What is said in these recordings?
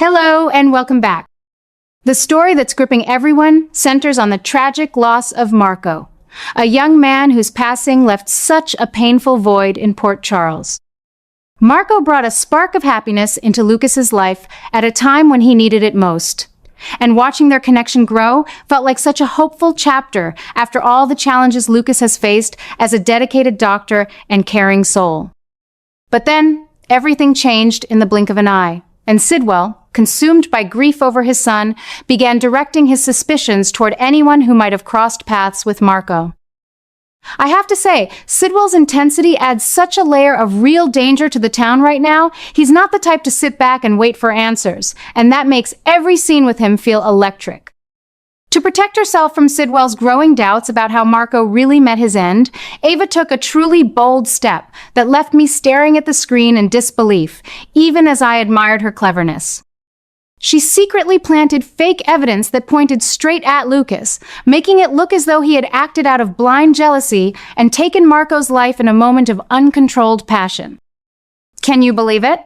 Hello and welcome back. The story that's gripping everyone centers on the tragic loss of Marco, a young man whose passing left such a painful void in Port Charles. Marco brought a spark of happiness into Lucas's life at a time when he needed it most. And watching their connection grow felt like such a hopeful chapter after all the challenges Lucas has faced as a dedicated doctor and caring soul. But then, everything changed in the blink of an eye, and Sidwell, consumed by grief over his son, began directing his suspicions toward anyone who might have crossed paths with Marco. I have to say, Sidwell's intensity adds such a layer of real danger to the town right now. He's not the type to sit back and wait for answers, and that makes every scene with him feel electric. To protect herself from Sidwell's growing doubts about how Marco really met his end, Ava took a truly bold step that left me staring at the screen in disbelief, even as I admired her cleverness. She secretly planted fake evidence that pointed straight at Lucas, making it look as though he had acted out of blind jealousy and taken Marco's life in a moment of uncontrolled passion. Can you believe it?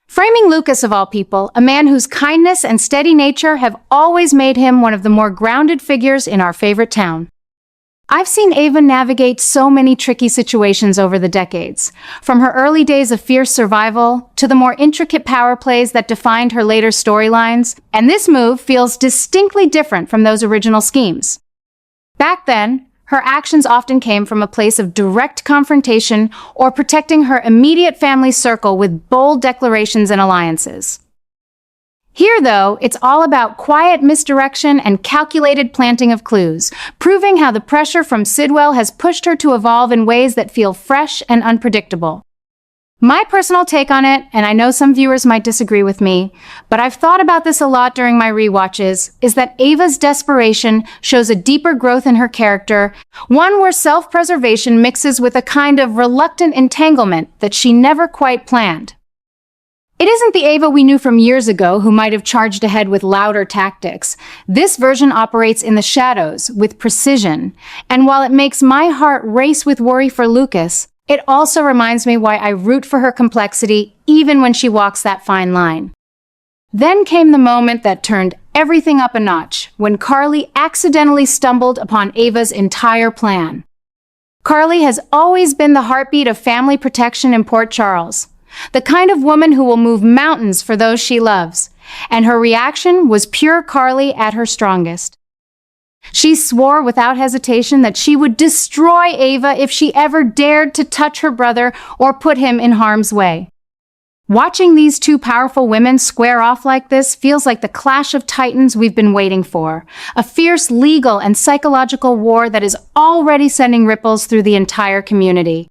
Framing Lucas, of all people, a man whose kindness and steady nature have always made him one of the more grounded figures in our favorite town. I've seen Ava navigate so many tricky situations over the decades, from her early days of fierce survival to the more intricate power plays that defined her later storylines, and this move feels distinctly different from those original schemes. Back then, her actions often came from a place of direct confrontation or protecting her immediate family circle with bold declarations and alliances. Here, though, it's all about quiet misdirection and calculated planting of clues, proving how the pressure from Sidwell has pushed her to evolve in ways that feel fresh and unpredictable. My personal take on it, and I know some viewers might disagree with me, but I've thought about this a lot during my rewatches, is that Ava's desperation shows a deeper growth in her character, one where self-preservation mixes with a kind of reluctant entanglement that she never quite planned. It isn't the Ava we knew from years ago who might have charged ahead with louder tactics. This version operates in the shadows, with precision, and while it makes my heart race with worry for Lucas, it also reminds me why I root for her complexity even when she walks that fine line. Then came the moment that turned everything up a notch, when Carly accidentally stumbled upon Ava's entire plan. Carly has always been the heartbeat of family protection in Port Charles, the kind of woman who will move mountains for those she loves, and her reaction was pure Carly at her strongest. She swore without hesitation that she would destroy Ava if she ever dared to touch her brother or put him in harm's way. Watching these two powerful women square off like this feels like the clash of titans we've been waiting for, a fierce legal and psychological war that is already sending ripples through the entire community.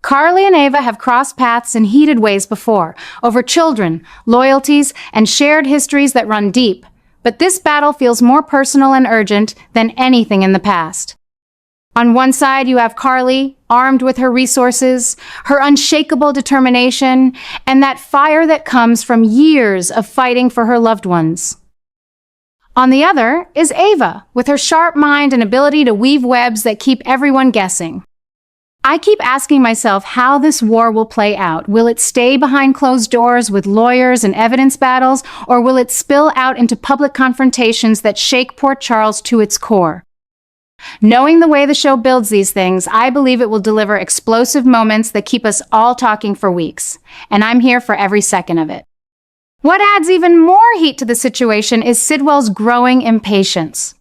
Carly and Ava have crossed paths in heated ways before, over children, loyalties, and shared histories that run deep, but this battle feels more personal and urgent than anything in the past. On one side, you have Carly, armed with her resources, her unshakable determination, and that fire that comes from years of fighting for her loved ones. On the other is Ava, with her sharp mind and ability to weave webs that keep everyone guessing. I keep asking myself how this war will play out. Will it stay behind closed doors with lawyers and evidence battles, or will it spill out into public confrontations that shake Port Charles to its core? Knowing the way the show builds these things, I believe it will deliver explosive moments that keep us all talking for weeks, and I'm here for every second of it. What adds even more heat to the situation is Sidwell's growing impatience.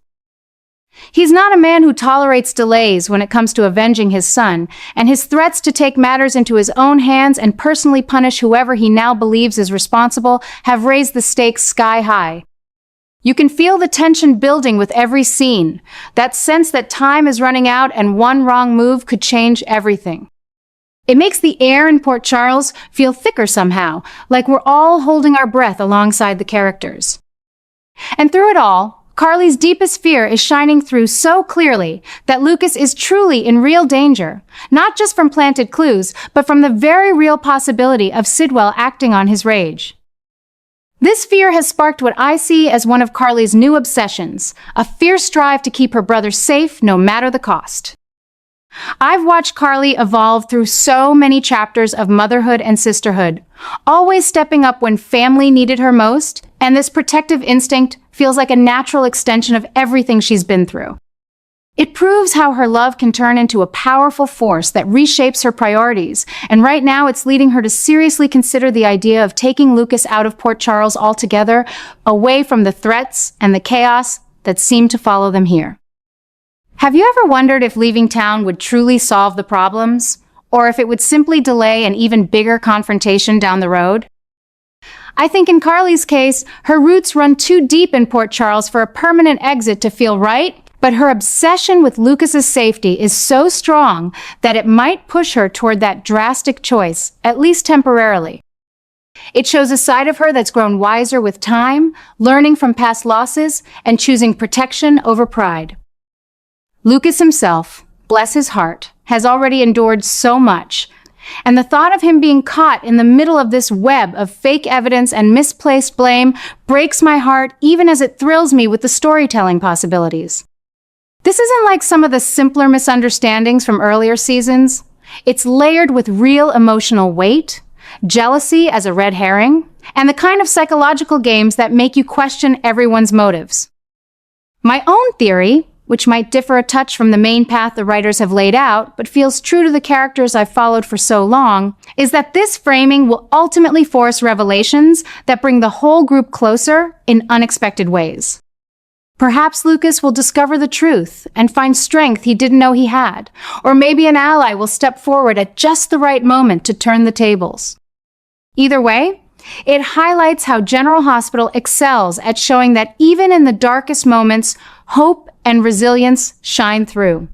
He's not a man who tolerates delays when it comes to avenging his son, and his threats to take matters into his own hands and personally punish whoever he now believes is responsible have raised the stakes sky high. You can feel the tension building with every scene, that sense that time is running out and one wrong move could change everything. It makes the air in Port Charles feel thicker somehow, like we're all holding our breath alongside the characters. And through it all, Carly's deepest fear is shining through so clearly that Lucas is truly in real danger, not just from planted clues, but from the very real possibility of Sidwell acting on his rage. This fear has sparked what I see as one of Carly's new obsessions, a fierce drive to keep her brother safe no matter the cost. I've watched Carly evolve through so many chapters of motherhood and sisterhood, always stepping up when family needed her most, and this protective instinct feels like a natural extension of everything she's been through. It proves how her love can turn into a powerful force that reshapes her priorities, and right now it's leading her to seriously consider the idea of taking Lucas out of Port Charles altogether, away from the threats and the chaos that seem to follow them here. Have you ever wondered if leaving town would truly solve the problems, or if it would simply delay an even bigger confrontation down the road? I think in Carly's case, her roots run too deep in Port Charles for a permanent exit to feel right, but her obsession with Lucas's safety is so strong that it might push her toward that drastic choice, at least temporarily. It shows a side of her that's grown wiser with time, learning from past losses, and choosing protection over pride. Lucas himself, bless his heart, has already endured so much, and the thought of him being caught in the middle of this web of fake evidence and misplaced blame breaks my heart even as it thrills me with the storytelling possibilities. This isn't like some of the simpler misunderstandings from earlier seasons. It's layered with real emotional weight, jealousy as a red herring, and the kind of psychological games that make you question everyone's motives. My own theory, which might differ a touch from the main path the writers have laid out, but feels true to the characters I've followed for so long, is that this framing will ultimately force revelations that bring the whole group closer in unexpected ways. Perhaps Lucas will discover the truth and find strength he didn't know he had, or maybe an ally will step forward at just the right moment to turn the tables. Either way, it highlights how General Hospital excels at showing that even in the darkest moments, hope and resilience shine through.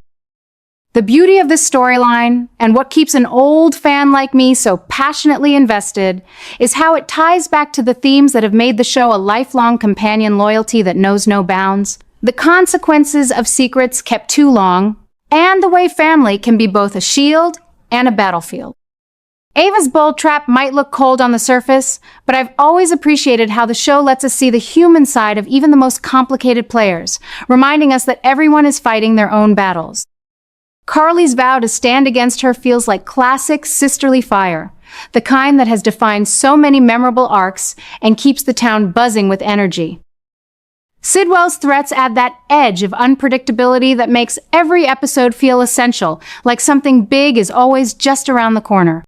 The beauty of this storyline, and what keeps an old fan like me so passionately invested, is how it ties back to the themes that have made the show a lifelong companion loyalty that knows no bounds, the consequences of secrets kept too long, and the way family can be both a shield and a battlefield. Ava's bold trap might look cold on the surface, but I've always appreciated how the show lets us see the human side of even the most complicated players, reminding us that everyone is fighting their own battles. Carly's vow to stand against her feels like classic sisterly fire, the kind that has defined so many memorable arcs and keeps the town buzzing with energy. Sidwell's threats add that edge of unpredictability that makes every episode feel essential, like something big is always just around the corner.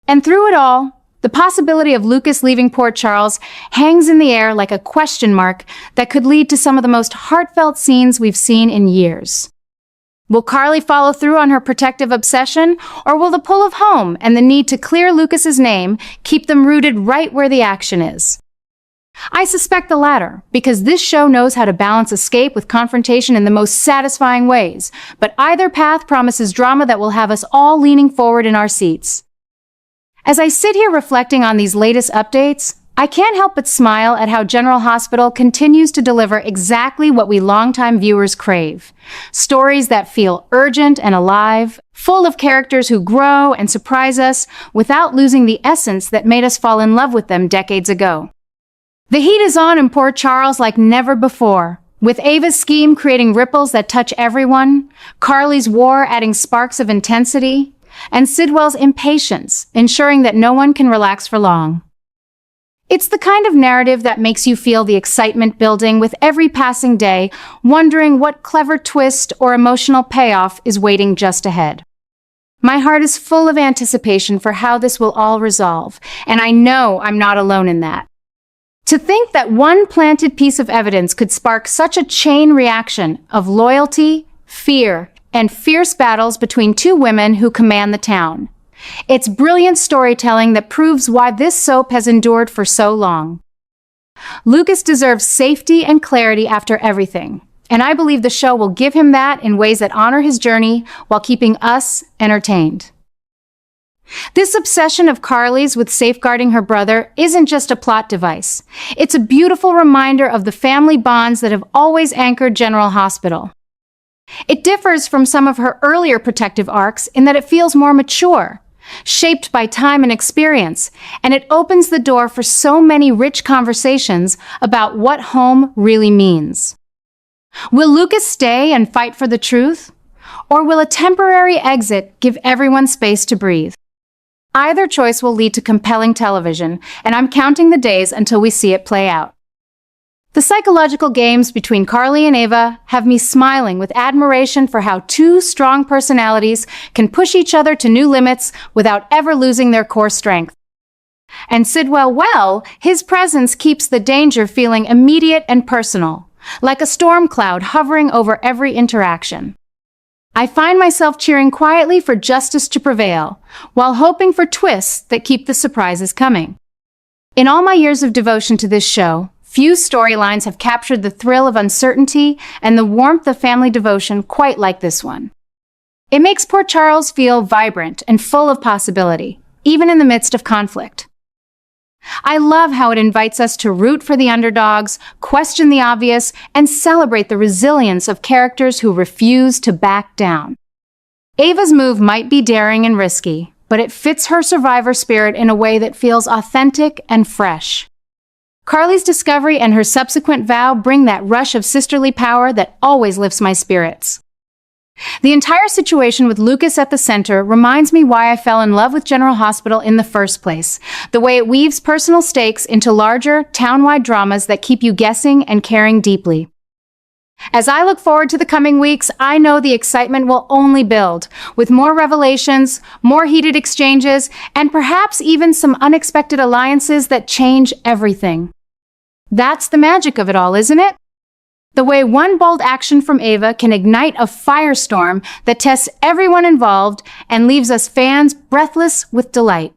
And through it all, the possibility of Lucas leaving Port Charles hangs in the air like a question mark that could lead to some of the most heartfelt scenes we've seen in years. Will Carly follow through on her protective obsession, or will the pull of home and the need to clear Lucas's name keep them rooted right where the action is? I suspect the latter, because this show knows how to balance escape with confrontation in the most satisfying ways, but either path promises drama that will have us all leaning forward in our seats. As I sit here reflecting on these latest updates, I can't help but smile at how General Hospital continues to deliver exactly what we longtime viewers crave. Stories that feel urgent and alive, full of characters who grow and surprise us without losing the essence that made us fall in love with them decades ago. The heat is on in Port Charles like never before, with Ava's scheme creating ripples that touch everyone, Carly's war adding sparks of intensity, and Sidwell's impatience, ensuring that no one can relax for long. It's the kind of narrative that makes you feel the excitement building with every passing day, wondering what clever twist or emotional payoff is waiting just ahead. My heart is full of anticipation for how this will all resolve, and I know I'm not alone in that. To think that one planted piece of evidence could spark such a chain reaction of loyalty, fear, and fierce battles between two women who command the town. It's brilliant storytelling that proves why this soap has endured for so long. Lucas deserves safety and clarity after everything, and I believe the show will give him that in ways that honor his journey while keeping us entertained. This obsession of Carly's with safeguarding her brother isn't just a plot device. It's a beautiful reminder of the family bonds that have always anchored General Hospital. It differs from some of her earlier protective arcs in that it feels more mature, shaped by time and experience, and it opens the door for so many rich conversations about what home really means. Will Lucas stay and fight for the truth? Or will a temporary exit give everyone space to breathe? Either choice will lead to compelling television, and I'm counting the days until we see it play out. The psychological games between Carly and Ava have me smiling with admiration for how two strong personalities can push each other to new limits without ever losing their core strength. And Sidwell, his presence keeps the danger feeling immediate and personal, like a storm cloud hovering over every interaction. I find myself cheering quietly for justice to prevail, while hoping for twists that keep the surprises coming. In all my years of devotion to this show, few storylines have captured the thrill of uncertainty and the warmth of family devotion quite like this one. It makes Port Charles feel vibrant and full of possibility, even in the midst of conflict. I love how it invites us to root for the underdogs, question the obvious, and celebrate the resilience of characters who refuse to back down. Ava's move might be daring and risky, but it fits her survivor spirit in a way that feels authentic and fresh. Carly's discovery and her subsequent vow bring that rush of sisterly power that always lifts my spirits. The entire situation with Lucas at the center reminds me why I fell in love with General Hospital in the first place, the way it weaves personal stakes into larger, town-wide dramas that keep you guessing and caring deeply. As I look forward to the coming weeks, I know the excitement will only build, with more revelations, more heated exchanges, and perhaps even some unexpected alliances that change everything. That's the magic of it all, isn't it? The way one bold action from Ava can ignite a firestorm that tests everyone involved and leaves us fans breathless with delight.